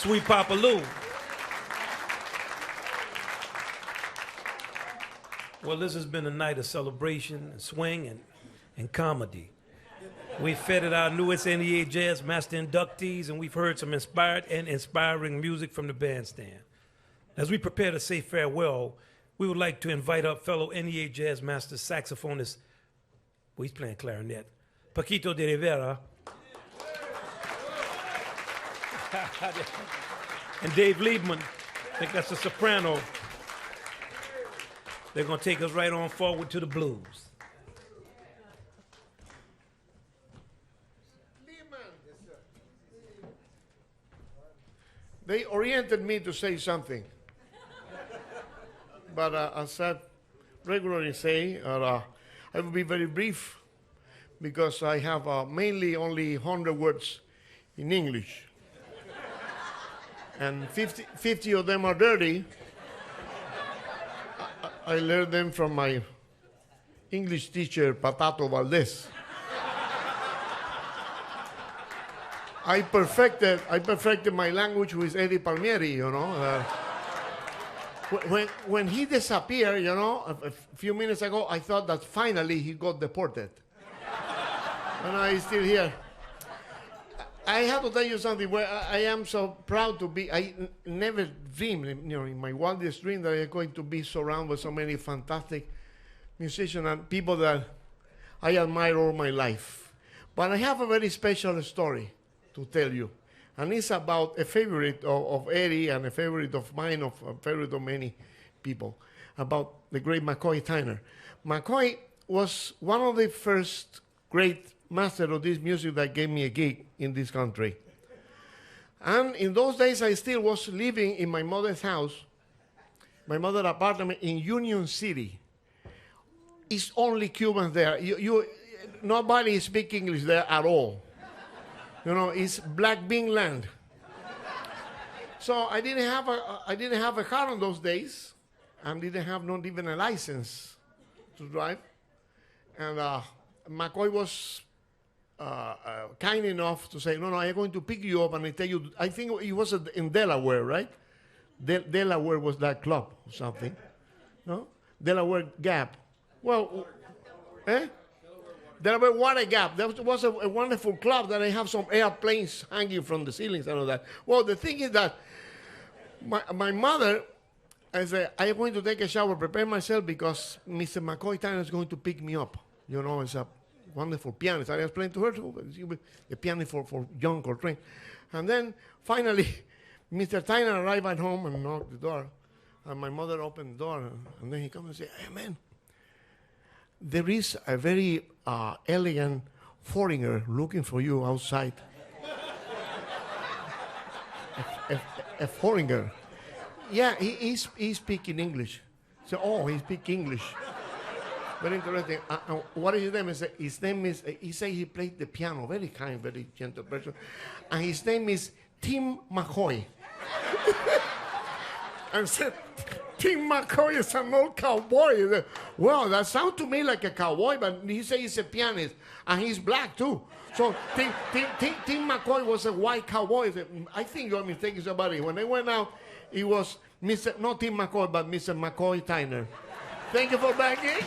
Sweet Papa Lou. Well, this has been a night of celebration and swing and comedy. We've feted our newest NEA Jazz Master inductees, and we've heard some inspired and inspiring music from the bandstand. As we prepare to say farewell, we would like to invite up fellow NEA Jazz Master saxophonist, well, he's playing clarinet, Paquito de Rivera, and Dave Liebman. I think that's a soprano. They're going to take us right on forward to the blues. They oriented me to say something. But as I regularly say, I will be very brief because I have mainly only 100 words in English. And 50 of them are dirty. I learned them from my English teacher, Patato Valdez. I perfected my language with Eddie Palmieri, you know. When he disappeared, you know, a few minutes ago, I thought that finally he got deported. And now he's still here. I have to tell you something. Where I am so proud to be. I never dreamed, you know, in my wildest dream that I'm going to be surrounded with so many fantastic musicians and people that I admire all my life. But I have a very special story to tell you. And it's about a favorite of Eddie and a favorite of mine, a favorite of many people, about the great McCoy Tyner. McCoy was one of the first great masters of this music that gave me a gig in this country. And in those days, I still was living in my mother's house, my mother's apartment in Union City. It's only Cubans there. Nobody speaks English there at all. You know, it's black bean land. So I didn't have a car in those days, and didn't have not even a license to drive. And McCoy was kind enough to say, no, I'm going to pick you up and I tell you. I think it was in Delaware, right? Delaware was that club or something, no? Delaware Gap. Well, Delaware Water Gap. That was a wonderful club that I have some airplanes hanging from the ceilings and all that. Well, the thing is that my mother, I said, I'm going to take a shower, prepare myself because Mr. McCoy Tyner is going to pick me up. You know, it's a wonderful pianist. I explained to her, the pianist for young Coltrane. And then finally, Mr. Tyner arrived at home and knocked the door. And my mother opened the door. And then he comes and said, hey, man, there is a very elegant foreigner looking for you outside. a foreigner. Yeah, he's speaking English. So, he speaks English. Very interesting. What is his name? His name is, he said he played the piano. Very kind, very gentle person. And his name is Tim McCoy. And said, Tim McCoy is an old cowboy. Well, that sounds to me like a cowboy, but he says he's a pianist. And he's black, too. So Tim McCoy was a white cowboy. I think you're mistaken somebody. When they went out, it was not Tim McCoy, but Mr. McCoy Tyner. Thank you for backing.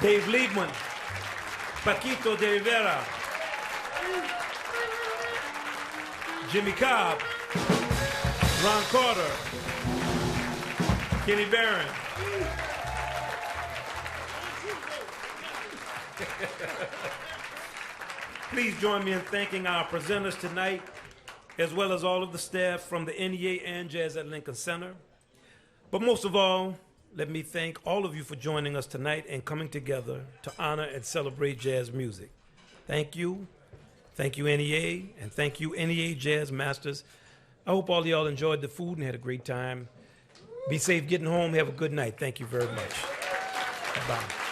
Dave Liebman, Paquito de Rivera, Jimmy Cobb, Ron Carter, Kenny Barron. Please join me in thanking our presenters tonight, as well as all of the staff from the NEA and Jazz at Lincoln Center. But most of all, let me thank all of you for joining us tonight and coming together to honor and celebrate jazz music. Thank you. Thank you, NEA, and thank you, NEA Jazz Masters. I hope all of y'all enjoyed the food and had a great time. Be safe getting home. Have a good night. Thank you very much. Bye-bye.